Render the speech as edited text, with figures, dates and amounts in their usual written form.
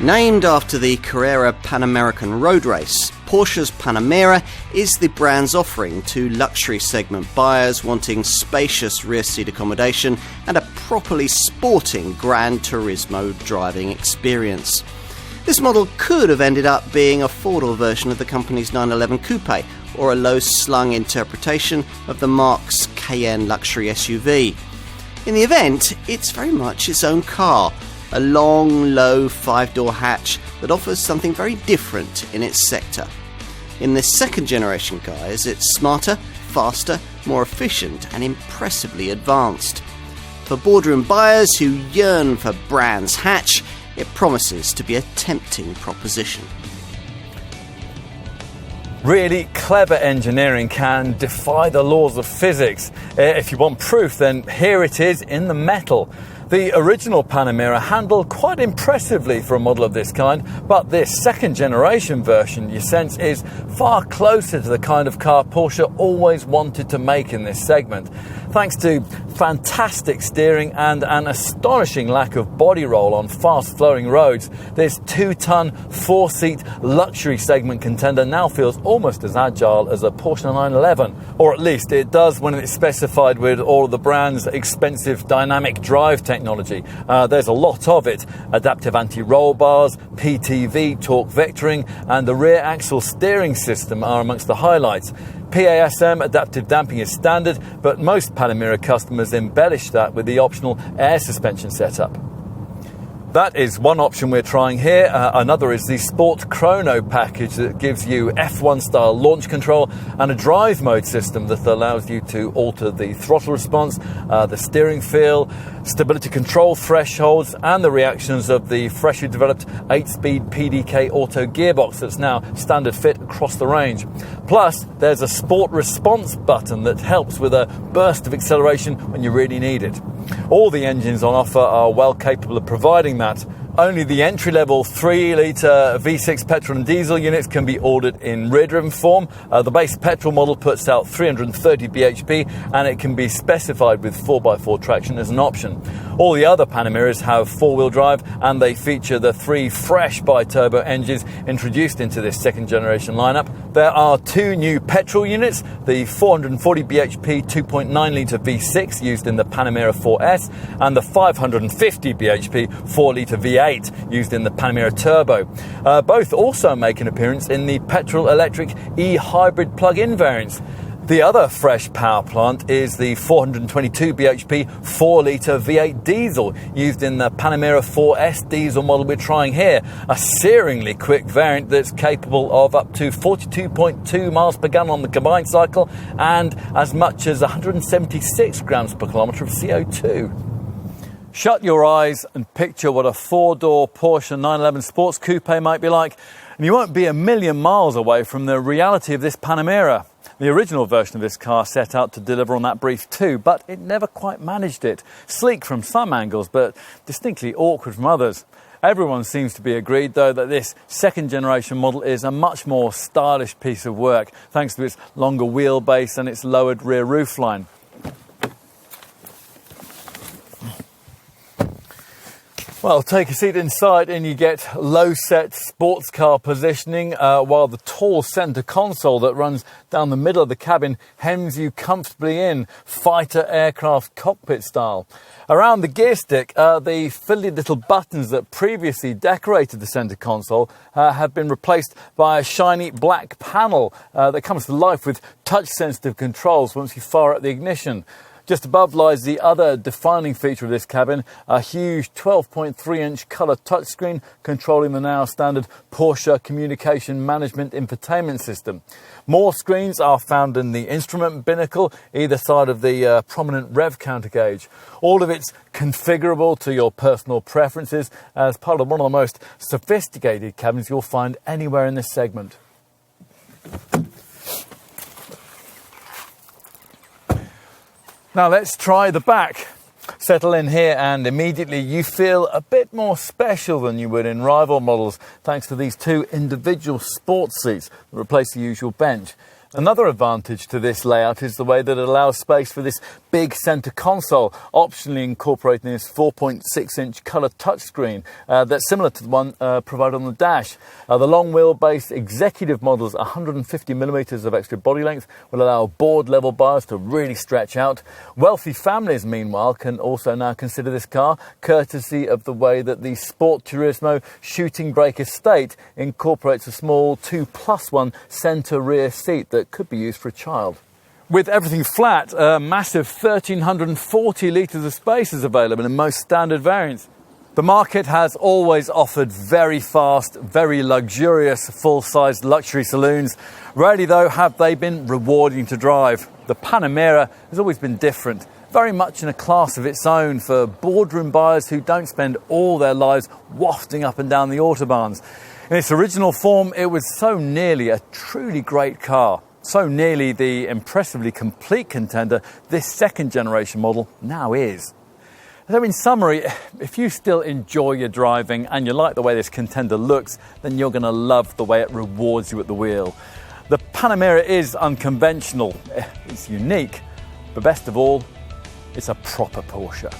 Named after the Carrera Pan American road race, Porsche's Panamera is the brand's offering to luxury segment buyers wanting spacious rear seat accommodation and a properly sporting Gran Turismo driving experience. This model could have ended up being a four-door version of the company's 911 Coupe or a low-slung interpretation of the marque's Cayenne luxury SUV. In the event, it's very much its own car, a long, low five-door hatch that offers something very different in its sector. In this second generation, guys, it's smarter, faster, more efficient and impressively advanced. For boardroom buyers who yearn for brand's hatch, it promises to be a tempting proposition. Really clever engineering can defy the laws of physics. If you want proof, then here it is in the metal. The original Panamera handled quite impressively for a model of this kind, but this second generation version, you sense, is far closer to the kind of car Porsche always wanted to make in this segment. Thanks to fantastic steering and an astonishing lack of body roll on fast-flowing roads, this 2-ton, 4-seat luxury segment contender now feels almost as agile as a Porsche 911, or at least it does when it's specified with all of the brand's expensive dynamic drive technology. There's a lot of it. Adaptive anti-roll bars, PTV, torque vectoring, and the rear axle steering system are amongst the highlights. PASM adaptive damping is standard, but most Panamera customers embellish that with the optional air suspension setup. That is one option we're trying here. Another is the Sport Chrono package that gives you F1 style launch control and a drive mode system that allows you to alter the throttle response, the steering feel, stability control thresholds and the reactions of the freshly developed 8-speed PDK auto gearbox that's now standard fit across the range. Plus, there's a sport response button that helps with a burst of acceleration when you really need it. All the engines on offer are well capable of providing that. Only the entry-level 3-litre V6 petrol and diesel units can be ordered in rear-driven form. The base petrol model puts out 330 bhp and it can be specified with 4x4 traction as an option. All the other Panameras have four-wheel drive and they feature the 3 fresh bi-turbo engines introduced into this second-generation lineup. There are 2 new petrol units, the 440 bhp 2.9-litre V6 used in the Panamera 4S and the 550 bhp 4-litre V8 used in the Panamera Turbo. Both also make an appearance in the petrol-electric e-hybrid plug-in variants. The other fresh power plant is the 422 bhp 4-litre V8 diesel used in the Panamera 4S diesel model we're trying here, a searingly quick variant that's capable of up to 42.2 miles per gallon on the combined cycle and as much as 176 grams per kilometre of CO2. Shut your eyes and picture what a 4-door Porsche 911 Sports Coupe might be like, and you won't be a million miles away from the reality of this Panamera. The original version of this car set out to deliver on that brief too, but it never quite managed it. Sleek from some angles, but distinctly awkward from others. Everyone seems to be agreed, though, that this second-generation model is a much more stylish piece of work, thanks to its longer wheelbase and its lowered rear roofline. Well, take a seat inside and you get low-set sports car positioning, while the tall centre console that runs down the middle of the cabin hems you comfortably in, fighter aircraft cockpit style. Around the gear stick, the fiddly little buttons that previously decorated the centre console have been replaced by a shiny black panel that comes to life with touch-sensitive controls once you fire up the ignition. Just above lies the other defining feature of this cabin, a huge 12.3-inch colour touchscreen controlling the now standard Porsche Communication Management Infotainment System. More screens are found in the instrument binnacle, either side of the prominent rev counter gauge. All of it's configurable to your personal preferences as part of one of the most sophisticated cabins you'll find anywhere in this segment. Now let's try the back. Settle in here and immediately you feel a bit more special than you would in rival models thanks to these 2 individual sports seats that replace the usual bench. Another advantage to this layout is the way that it allows space for this big centre console, optionally incorporating this 4.6-inch colour touchscreen that's similar to the one provided on the dash. The long wheelbase executive model's 150mm of extra body length will allow board-level bars to really stretch out. Wealthy families, meanwhile, can also now consider this car, courtesy of the way that the Sport Turismo shooting brake estate incorporates a small 2+1 centre rear seat that could be used for a child. With everything flat, a massive 1,340 litres of space is available in most standard variants. The market has always offered very fast, very luxurious, full-sized luxury saloons. Rarely, though, have they been rewarding to drive. The Panamera has always been different, very much in a class of its own for boardroom buyers who don't spend all their lives wafting up and down the autobahns. In its original form, it was so nearly a truly great car. So nearly the impressively complete contender this second generation model now is. So in summary, if you still enjoy your driving and you like the way this contender looks, then you're going to love the way it rewards you at the wheel. The Panamera is unconventional, it's unique, but best of all, it's a proper Porsche.